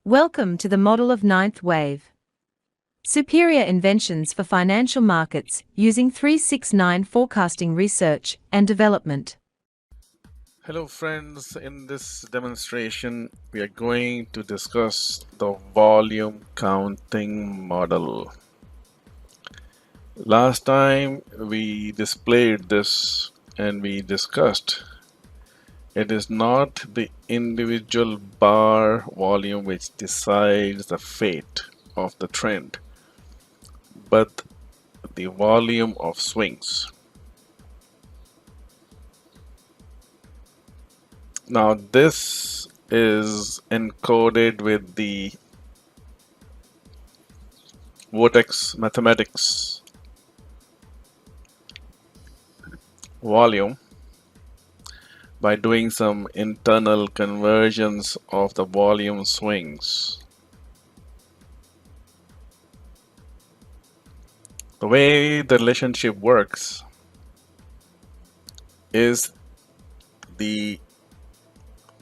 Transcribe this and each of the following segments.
Welcome to the model of ninth wave. Superior inventions for financial markets using 369 forecasting research and development. Hello friends, in this demonstration we are going to discuss the volume counting model. Last time we displayed this and we discussed it is not the individual bar volume which decides the fate of the trend, but the volume of swings. Now this is encoded with the Vortex mathematics volume by doing some internal conversions of the volume swings. The way the relationship works is the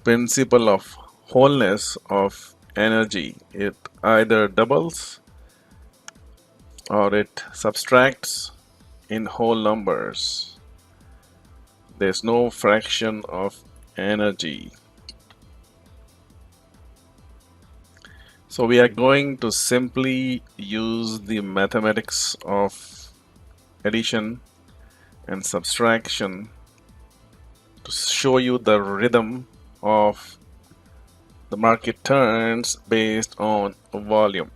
principle of wholeness of energy. It either doubles or it subtracts in whole numbers. There's no fraction of energy. So we are going to simply use the mathematics of addition and subtraction to show you the rhythm of the market turns based on volume.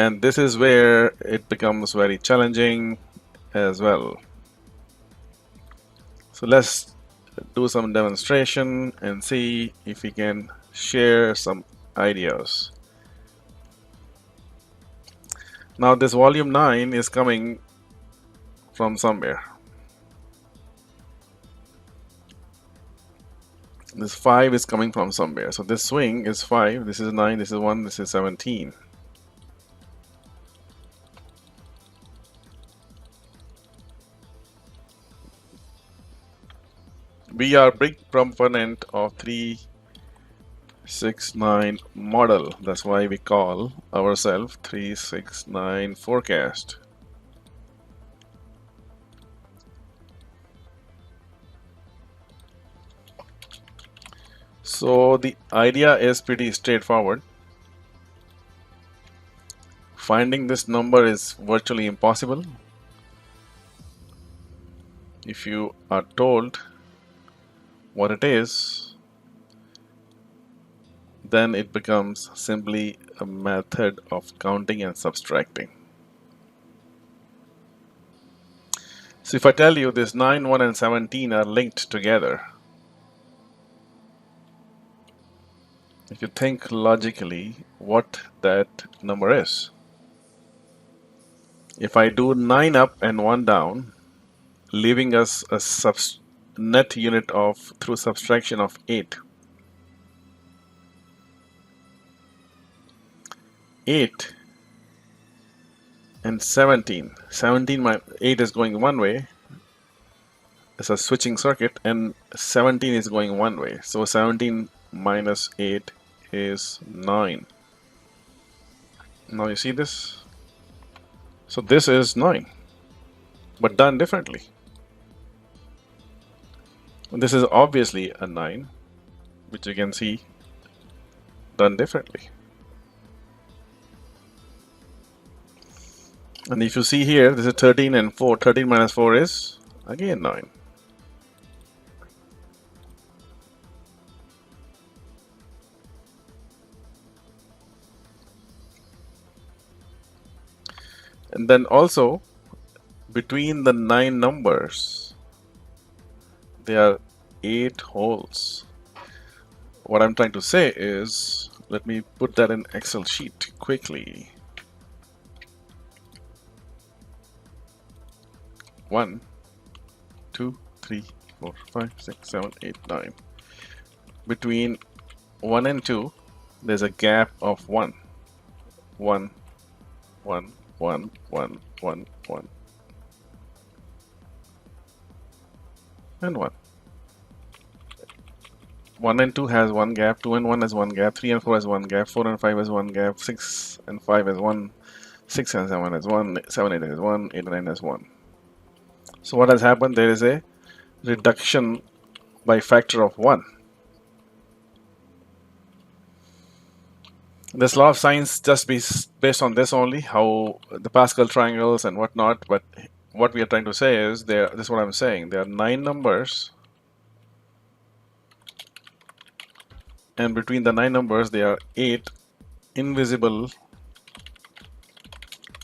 And this is where it becomes very challenging as well. So let's do some demonstration and see if we can share some ideas. Now this volume 9 is coming from somewhere. This 5 is coming from somewhere. So this swing is 5, this is 9, this is 1, this is 17. We are big proponent of 369 model. That's why we call ourselves 369 Forecast. So the idea is pretty straightforward. Finding this number is virtually impossible. If you are told what it is, then it becomes simply a method of counting and subtracting. So if I tell you this 9, 1 and 17 are linked together, if you think logically what that number is. If I do 9 up and 1 down, leaving us a net unit of through subtraction of 8. 8 and 17. 17 minus 8 is going one way. It's a switching circuit, and 17 is going one way. So 17 minus 8 is 9. Now you see this? So this is 9, but done differently. This is obviously a 9, which you can see done differently. And if you see here, this is 13 and 4. 13 minus 4 is again 9. And then also, between the 9 numbers, there are 8 holes. What I'm trying to say is, let me put that in Excel sheet quickly. 1, 2, 3, 4, 5, 6, 7, 8, 9. Between 1 and 2, there's a gap of 1. 1, 1, 1, 1, 1, 1. and 1. 1 and 2 has one gap, 2 and 1 has one gap, 3 and 4 has one gap, 4 and 5 has one gap, 6 and 5 has 1, 6 and 7 has 1, 7 and 8 has 1, 8 and 9 has 1. So what has happened? There is a reduction by factor of 1. This law of science just be based on this only, how the Pascal triangles and whatnot, but what we are trying to say is, this is what I'm saying, there are 9 numbers, and between the 9 numbers there are 8 invisible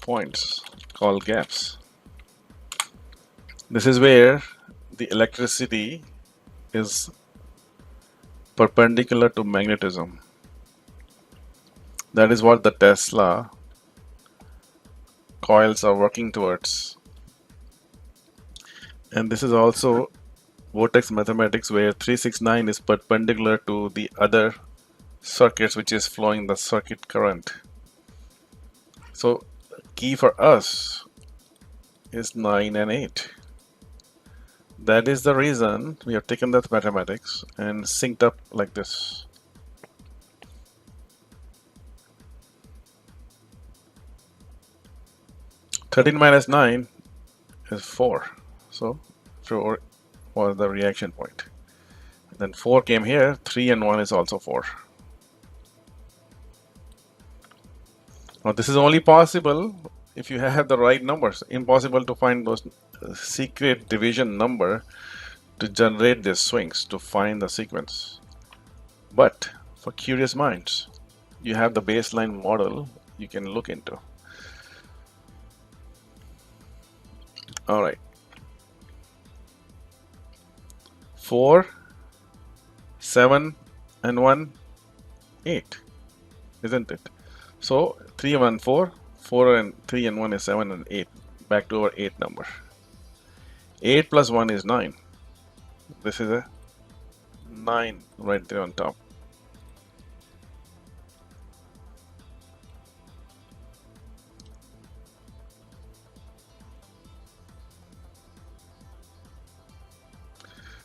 points called gaps. This is where the electricity is perpendicular to magnetism. That is what the Tesla coils are working towards. And this is also vortex mathematics, where 369 is perpendicular to the other circuits which is flowing the circuit current. So key for us is 9 and 8. That is the reason we have taken that mathematics and synced up like this. Thirteen minus 9 is 4. So 4 was the reaction point. Then 4 came here, 3 and 1 is also 4. Now this is only possible if you have the right numbers. Impossible to find those secret division number to generate these swings, to find the sequence. But for curious minds, you have the baseline model you can look into. Alright. 4, 7 and 1, 8, isn't it? So 3 and 1, 4, 4 and 3 and 1 is 7 and 8. Back to our 8 number. 8 plus 1 is 9. This is a 9 right there on top.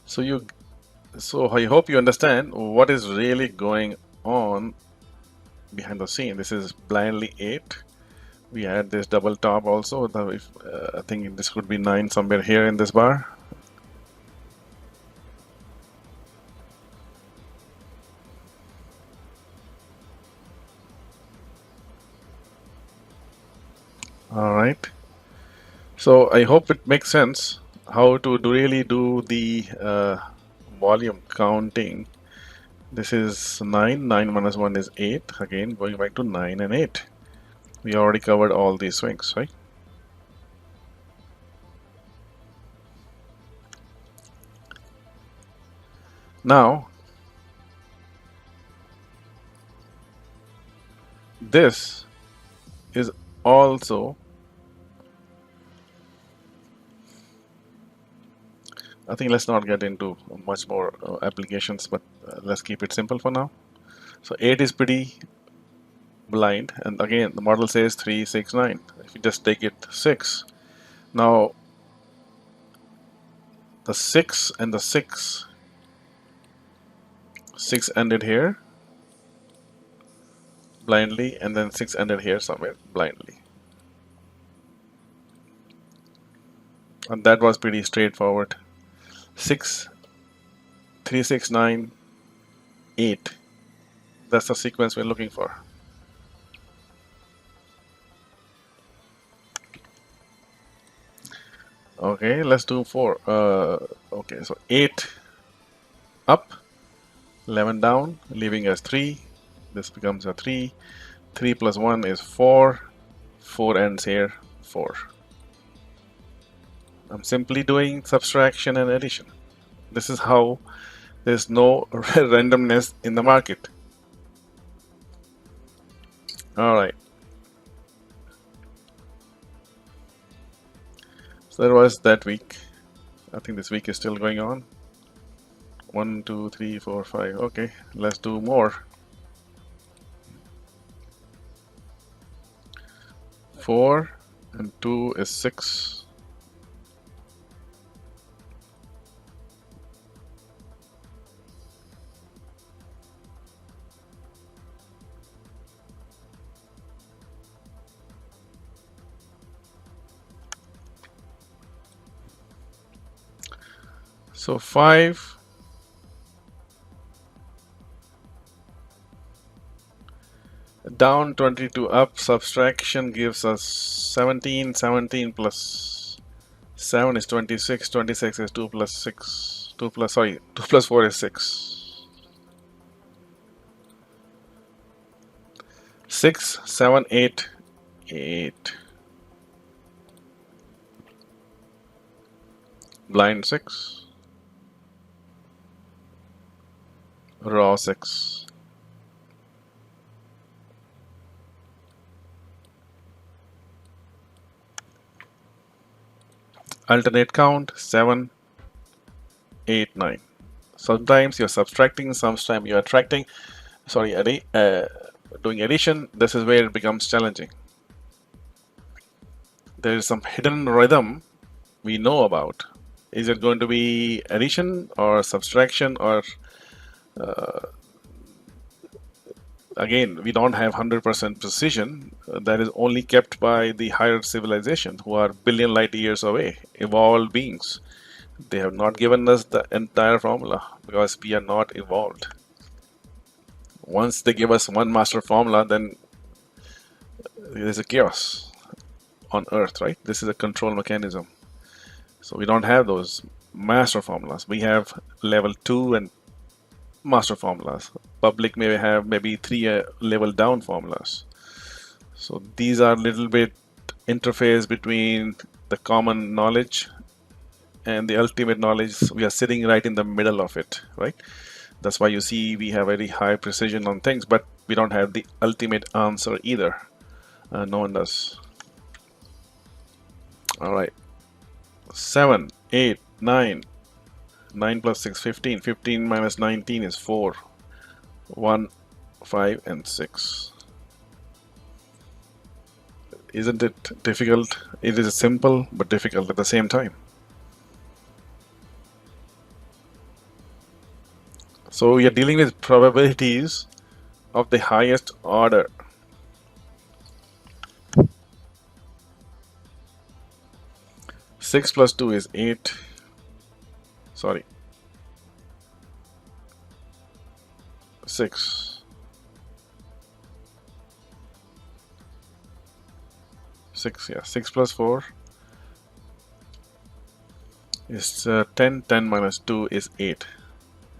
So I hope you understand what is really going on behind the scene. This is blindly 8. We had this double top also. I think this could be 9 somewhere here in this bar. Alright. So I hope it makes sense how to really do the volume counting. This is 9. 9 minus 1 is 8. Again, going back to 9 and 8. We already covered all these swings, right? Now, this is also, I think let's not get into much more applications, but let's keep it simple for now. So 8 is pretty blind, and again the model says 3, 6, 9. If you just take it 6, now the 6 and the 6 ended here blindly, and then 6 ended here somewhere blindly, and that was pretty straightforward. 6, 3, 6, 9, 8. That's the sequence we're looking for. Okay, let's do 4. Okay, so 8 up, 11 down, leaving us 3. This becomes a 3. 3 plus 1 is 4. 4 ends here, 4. I'm simply doing subtraction and addition. This is how there's no randomness in the market. Alright. So that was that week. I think this week is still going on. 1, 2, 3, 4, 5. Okay, let's do more. 4 and 2 is 6. So 5 down 22 up, subtraction gives us 17. 17 plus 7 is 26. 26 is 2 plus 6. 2 plus, sorry, 2 plus 4 is 6. 6, 7, 8, 8. Blind 6. Raw 6. Alternate count 7, 8, 9. Sometimes you're subtracting, sometimes you're attracting. Sorry, doing addition. This is where it becomes challenging. There is some hidden rhythm we know about. Is it going to be addition or subtraction, or again, we don't have 100% precision. That is only kept by the higher civilization who are billion light years away, evolved beings. They have not given us the entire formula because we are not evolved. Once they give us one master formula, then there's a chaos on Earth, right? This is a control mechanism. So we don't have those master formulas. We have level 2 and master formulas. Public may have maybe 3 level down formulas. So these are a little bit interface between the common knowledge and the ultimate knowledge. We are sitting right in the middle of it, right? That's why you see we have very high precision on things, but we don't have the ultimate answer either. No one does. All right. 7, 8, 9. 9 plus 6, 15. 15 minus 19 is 4. 1, 5, and 6. Isn't it difficult? It is simple but difficult at the same time. So we are dealing with probabilities of the highest order. Six plus 2 is 8. Sorry. 6. 6, yeah. 6 plus 4 is 10. 10 minus 2 is 8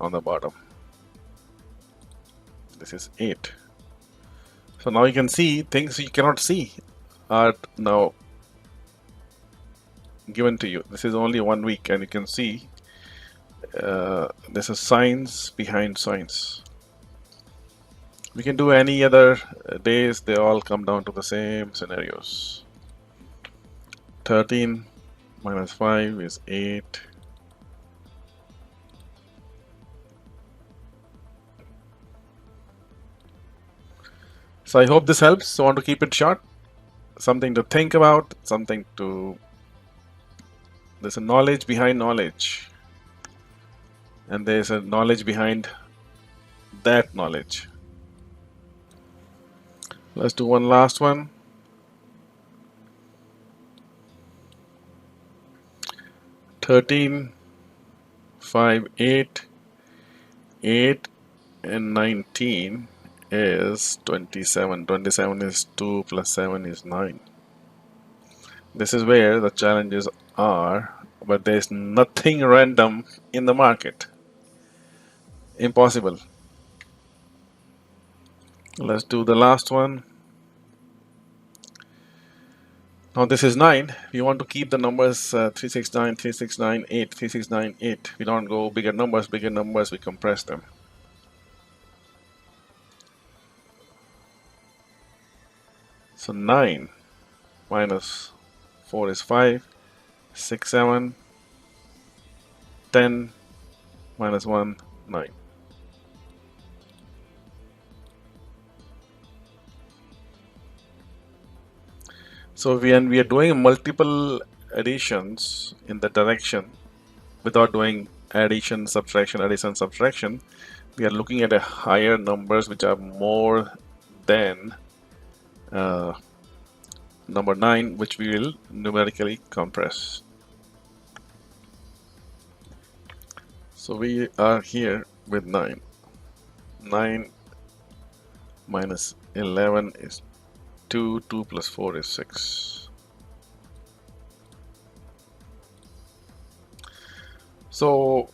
on the bottom. This is 8. So now you can see things you cannot see are now given to you. This is only 1 week, and you can see this is science behind science. We can do any other days, they all come down to the same scenarios. 13 minus 5 is 8. So I hope this helps. So I want to keep it short. Something to think about, something to... There's a knowledge behind knowledge. And there's a knowledge behind that knowledge. Let's do one last one. 13, 5, 8, 8 and 19 is 27. 27 is 2 plus 7 is 9. This is where the challenges are, but there's nothing random in the market. Impossible. Let's do the last one. Now this is 9. We want to keep the numbers 369, 3698, 3698. We don't go bigger numbers, we compress them. So 9 minus 4 is 5, 6, 7, 10 minus 1, 9. So when we are doing multiple additions in the direction without doing addition, subtraction, we are looking at a higher numbers which are more than number 9, which we will numerically compress. So we are here with 9. 9 minus 11 is 2. 2 plus 4 is 6. So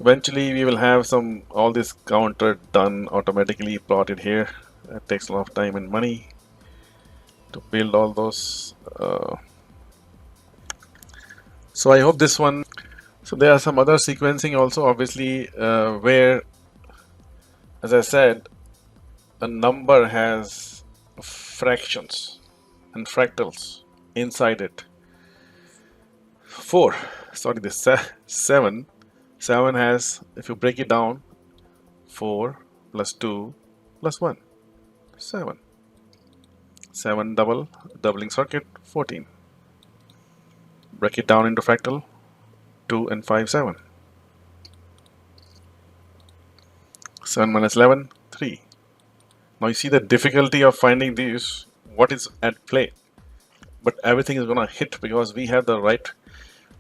eventually we will have all this counter done automatically plotted here. It takes a lot of time and money to build all those. So I hope this one. So there are some other sequencing also, obviously, where, as I said, a number has fractions and fractals inside it. 4, sorry, this 7. 7 has, if you break it down, 4 plus 2 plus 1, 7. 7 doubling circuit, 14. Break it down into fractal, 2 and 5, 7. 7 minus 11, 3. Now you see the difficulty of finding these, what is at play. But everything is going to hit because we have the right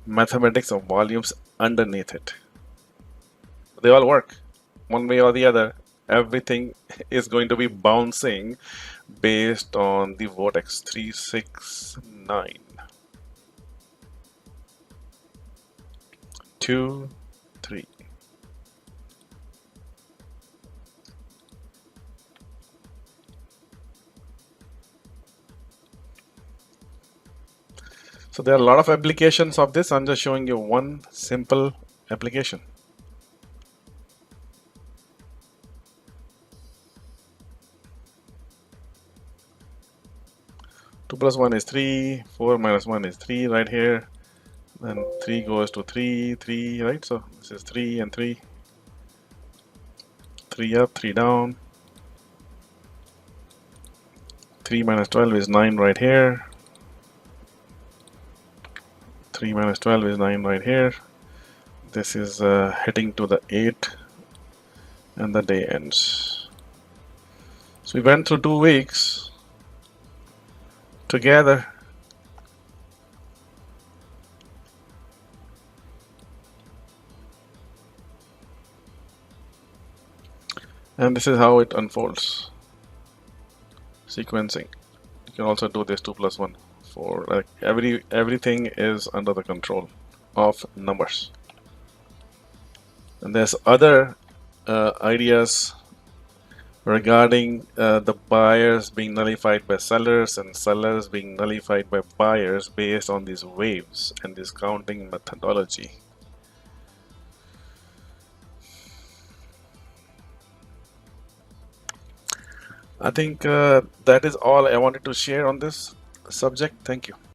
mathematics of volumes underneath it. They all work one way or the other. Everything is going to be bouncing based on the Vortex 369. 2, 3. So there are a lot of applications of this. I'm just showing you one simple application. Two plus 1 is 3, 4 minus 1 is 3 right here. Then 3 goes to 3, 3, right? So this is 3 and 3. 3 up, 3 down. 3 minus 12 is 9 right here. 3 minus 12 is 9 right here. This is heading to the 8 and the day ends. So we went through 2 weeks together. And this is how it unfolds. Sequencing. You can also do this 2 plus 1. For like everything is under the control of numbers. And there's other ideas regarding the buyers being nullified by sellers and sellers being nullified by buyers based on these waves and this counting methodology. I think that is all I wanted to share on this subject. Thank you.